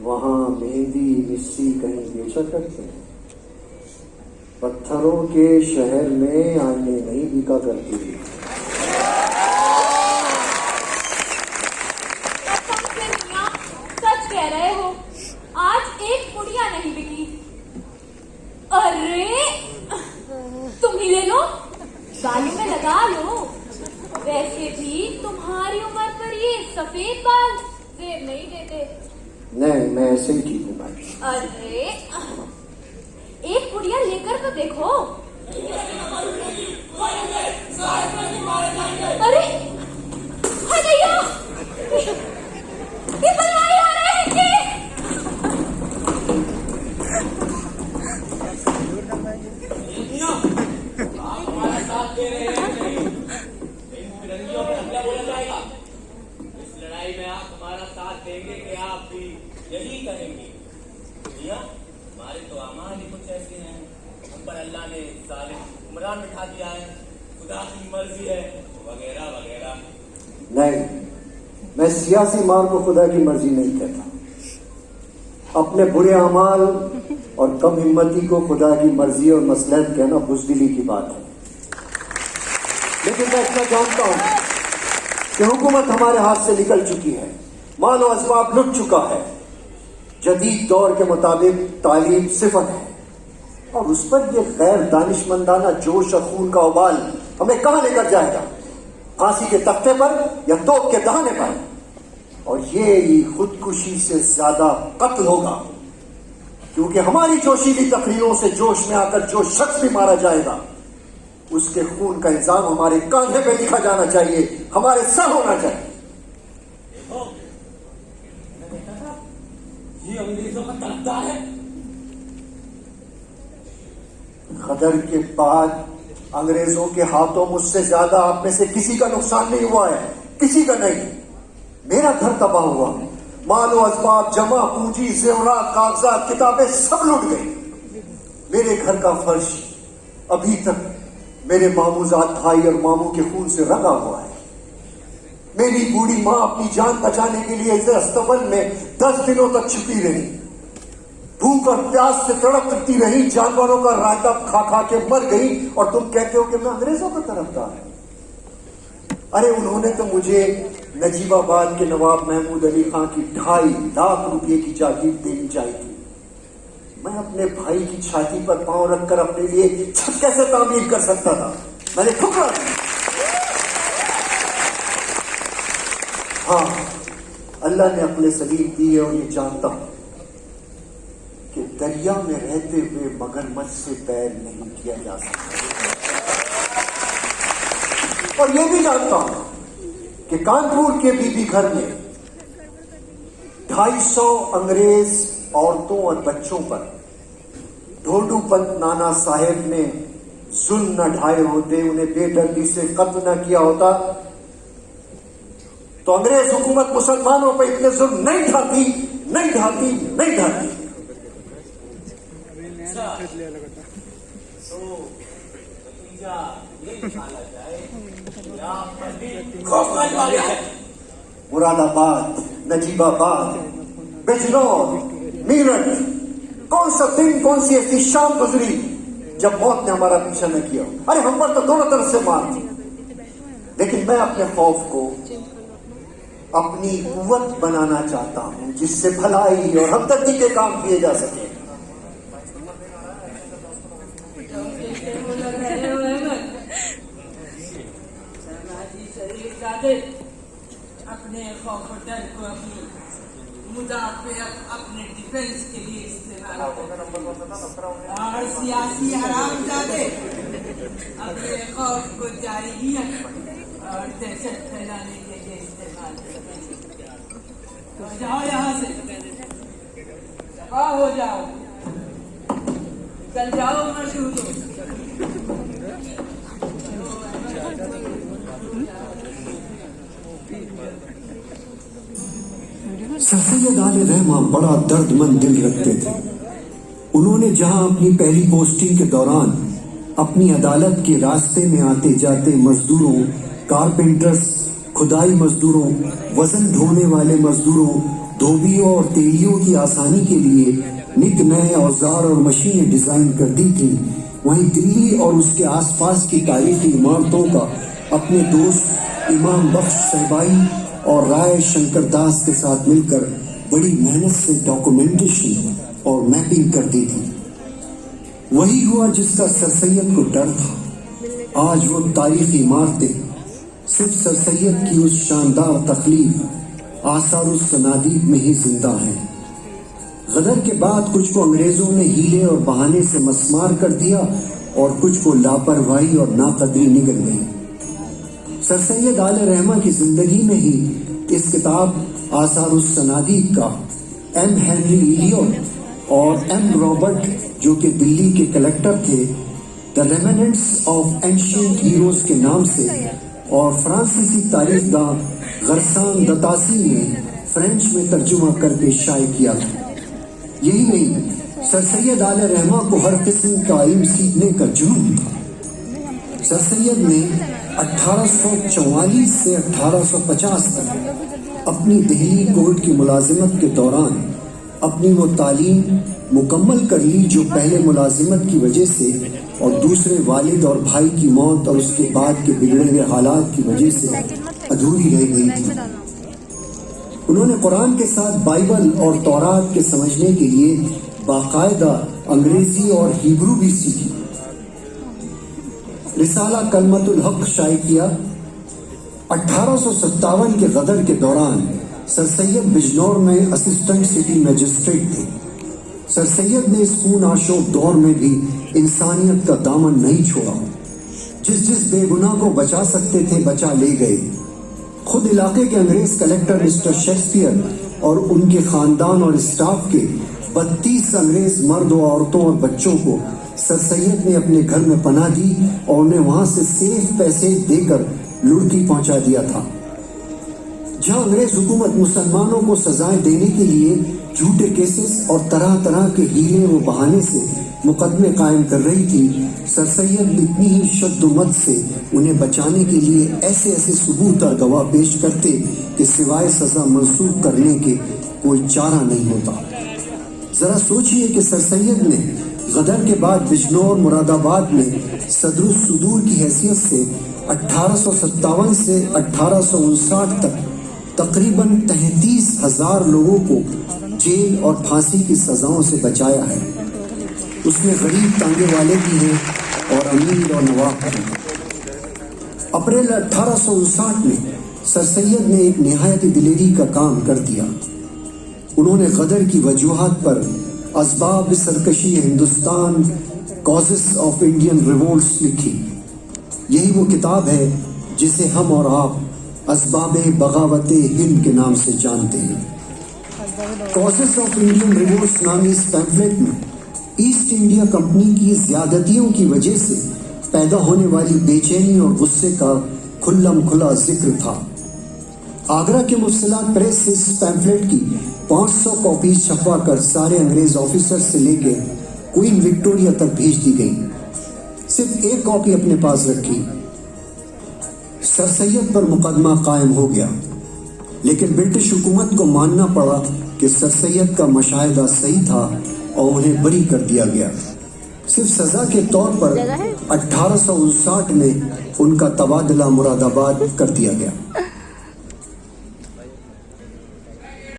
وہاں مہندی مسی کہیں بیچا کرتے ہیں. پتھروں کے شہر میں آئینے نہیں بکا کرتی. سچ کہہ رہے ہو, آج ایک پڑیا نہیں بکی. ارے تم ہی لے لو, بالوں میں لگا لو. ویسے بھی تمہاری عمر پر یہ سفید بال زیب نہیں دیتے. نہیں, میں ایسے ہی ٹھیک ہوں بھائی. ارے ایک پڑیا لے کر تو دیکھو. ارے ہٹائیو, یہ بلوائی آ رہے ہیں کہ ہمارا ساتھ دے رہے ہیں. ان فرنگیوں پر حملہ بولا جائے گا. اس لڑائی میں آپ ہمارا ساتھ دیں گے کہ آپ بھی یہی کریں گے؟ ہمارے تو اعمال ہی کچھ ایسے ہیں. ہم پر اللہ نے ظالم حکمران بٹھا دیا ہے, خدا کی مرضی ہے وغیرہ وغیرہ. نہیں, میں سیاسی مار کو خدا کی مرضی نہیں کہتا. اپنے برے اعمال اور کم ہمتی کو خدا کی مرضی اور مصلحت کہنا بزدلی کی بات ہے. لیکن میں اتنا جانتا ہوں کہ حکومت ہمارے ہاتھ سے نکل چکی ہے, مال و اسباب لٹ چکا ہے. جدید دور کے مطابق تعلیم صفر ہے, اور اس پر یہ غیر دانشمندانہ جوش اور خون کا ابال ہمیں کہاں لے کر جائے گا؟ پھانسی کے تختے پر یا توپ کے دہانے پر؟ اور یہ خودکشی سے زیادہ قتل ہوگا, کیونکہ ہماری جوشیلی تقریروں سے جوش میں آ کر جو شخص بھی مارا جائے گا اس کے خون کا الزام ہمارے کاندھے پہ لکھا جانا چاہیے, ہمارے سر ہونا چاہیے. یہ انگریزوں کا طرفدار ہے. غدر کے بعد انگریزوں کے ہاتھوں مجھ سے زیادہ آپ میں سے کسی کا نقصان نہیں ہوا ہے, کسی کا نہیں. میرا گھر تباہ ہوا, مال و اسباب, جمع پونجی, زیورات, کاغذات, کتابیں سب لٹ گئی. میرے گھر کا فرش ابھی تک میرے ماموزاد بھائی اور ماموں کے خون سے رنگا ہوا ہے. میری بوڑھی ماں اپنی جان بچانے کے لیے اسے استبل میں 10 دنوں تک چھپی رہی, بھوک اور پیاس سے تڑپتی رہی, جانوروں کا رائتا کھا کھا کے مر گئی, اور تم کہتے ہو کہ میں انگریزوں کا طرفدار ہوں. ارے انہوں نے تو مجھے نجیب آباد کے نواب محمود علی خان کی 2.5 لاکھ روپے کی جاگیر دینی چاہیے تھی. میں اپنے بھائی کی چھاتی پر پاؤں رکھ کر اپنے لیے چھت کیسے تعمیر کر سکتا تھا؟ میں نے ٹھکرا دیا. ہاں, اللہ نے عقل سلیم دی ہے, اور یہ جانتا ہوں کہ دریا میں رہتے ہوئے مگرمچھ سے پیر نہیں کیا جا سکتا. اور یہ بھی جانتا ہوں کہ کانپور کے بی بی گھر میں 250 انگریز عورتوں اور بچوں پر ڈھولو پنت نانا صاحب نے ظلم نہ ڈھائے ہوتے, انہیں بے دردی سے قتل نہ کیا ہوتا, تو انگریز حکومت مسلمانوں پہ اتنے ظلم نہیں ڈھاتی. مراد آباد, نجیب آباد, بجنور, میرٹھ, کون سا دن, کون سی ایسی شام گزری جب موت نے ہمارا پیچھا نہ کیا؟ ارے ہم پر تو دونوں طرف سے مار تھی. لیکن میں اپنے خوف کو اپنی قوت بنانا چاہتا ہوں, جس سے بھلائی اور ہمدردی کے کام کیے جا سکے. اپنے خوف و ڈر کو اپنی مدافعت, اپنے ڈیفنس کے لیے استعمال کرتے, اور سیاسی حرام زادے اپنے خوف کو جارحیت اور دہشت پھیلانے کے لیے استعمال کرتے. جاؤ یہاں سے, صفا ہو جاؤ, چل جاؤ مردوں. سر سید آل رحمہ بڑا درد مند دل رکھتے تھے. انہوں نے جہاں اپنی پہلی پوسٹنگ کے دوران اپنی عدالت کے راستے میں آتے جاتے مزدوروں, کارپینٹرز, کھدائی مزدوروں, وزن ڈھونے والے مزدوروں, دھوبیوں اور تیلیوں کی آسانی کے لیے نت نئے اوزار اور مشینیں ڈیزائن کر دی تھی، وہیں دلی اور اس کے آس پاس کی تاریخی عمارتوں کا اپنے دوست امام بخش صاحبائی اور رائے شنکر داس کے ساتھ مل کر بڑی محنت سے ڈاکومنٹیشن اور میپنگ کر دی تھی۔ وہی ہوا جس کا سر سید کو ڈر تھا۔ آج وہ تاریخی عمارتیں صرف سر سید کی اس شاندار تخلیق آثار الصنادیق میں ہی زندہ ہیں۔ غدر کے بعد کچھ کو انگریزوں نے ہیلے اور بہانے سے مسمار کر دیا اور کچھ کو لاپرواہی اور ناقدری نگل گئی۔ سر سید آل رحمہ کی زندگی میں ہی اس کتاب آثار الصنادیق کا ایم ہینری ایلیوٹ اور ایم رابرٹ جو کہ دلی کے کلیکٹر تھے، دا ریمننٹس آف اینشینٹ ہیروز کے نام سے، اور فرانسیسی تاریخ داں غرسان دتاسی نے فرینچ میں ترجمہ کر کے شائع کیا تھا۔ یہی نہیں، سر سید آل رحمہ کو ہر قسم کا علم سیکھنے کا جنون تھا۔ سر سید نے 1844 سے 1850 تک اپنی دہلی کورٹ کی ملازمت کے دوران اپنی وہ تعلیم مکمل کر لی جو پہلے ملازمت کی وجہ سے اور دوسرے والد اور بھائی کی موت اور اس کے بعد کے بگڑے ہوئے حالات کی وجہ سے ادھوری رہ گئی تھی۔ انہوں نے قرآن کے ساتھ بائبل اور تورات کے سمجھنے کے لیے باقاعدہ انگریزی اور ہیبرو بھی سیکھی۔ رسالہ کلمت الحق شائع کیا۔ 1857 کے غدر کے دوران سر سید بجنور میں اسسٹنٹ سٹی میجسٹریٹ تھے۔ سر سید نے اس خون آشوب دور میں بھی انسانیت کا دامن نہیں چھوڑا۔ جس بے گناہ کو بچا سکتے تھے بچا لے گئے۔ خود علاقے کے انگریز کلیکٹر مسٹر شیکسپیئر اور ان کے خاندان اور اسٹاف کے 32 انگریز مرد و عورتوں اور بچوں کو سر سید نے اپنے گھر میں پناہ دی اور انہیں وہاں سے سیف پیسے دے کر لڑکی پہنچا دیا تھا۔ جہاں انگریز حکومت مسلمانوں کو سزائیں دینے کے لیے جھوٹے کیسز اور طرح طرح کے ہیلے و بہانے سے مقدمے قائم کر رہی تھی، سر سید اتنی ہی شد و مد سے انہیں بچانے کے لیے ایسے ثبوت اور گواہ پیش کرتے کہ سوائے سزا منسوخ کرنے کے کوئی چارہ نہیں ہوتا۔ ذرا سوچئے کہ سر سید نے غدر کے بعد بجنور مراد آباد میں صدر الصدور کی حیثیت سے 1857 سے 1859 تک تقریباً 33,000 لوگوں کو جیل اور پھانسی کی سزاؤں سے بچایا ہے۔ اس میں غریب تانگے والے بھی ہیں اور امیر اور نواب بھی۔ اپریل 1859 میں سر سید نے ایک نہایت دلیری کا کام کر دیا۔ انہوں نے غدر کی وجوہات پر اسباب سرکشی ہندوستان، کازز آف انڈین ریوولٹس لکھی۔ یہی وہ کتاب ہے جسے ہم اور آپ اسباب بغاوت ہند کے نام سے جانتے ہیں۔ کازز آف انڈین ریوولٹس نامی اس پیمفلیٹ میں ایسٹ انڈیا کمپنی کی زیادتیوں کی وجہ سے پیدا ہونے والی بے چینی اور غصے کا کھلم کھلا ذکر تھا۔ آگرہ کے مفصلات پریس سے اس پیمفلیٹ کی 500 کاپیز چھپوا کر سارے انگریز آفیسر سے لے کے کوئین وکٹوریا تک بھیج دی گئی۔ صرف ایک کاپی اپنے پاس رکھی۔ سر سید پر مقدمہ قائم ہو گیا، لیکن برٹش حکومت کو ماننا پڑا کہ سر سید کا مشاہدہ صحیح تھا اور انہیں بری کر دیا گیا۔ صرف سزا کے طور پر 1859 میں ان کا تبادلہ مراد آباد کر دیا گیا۔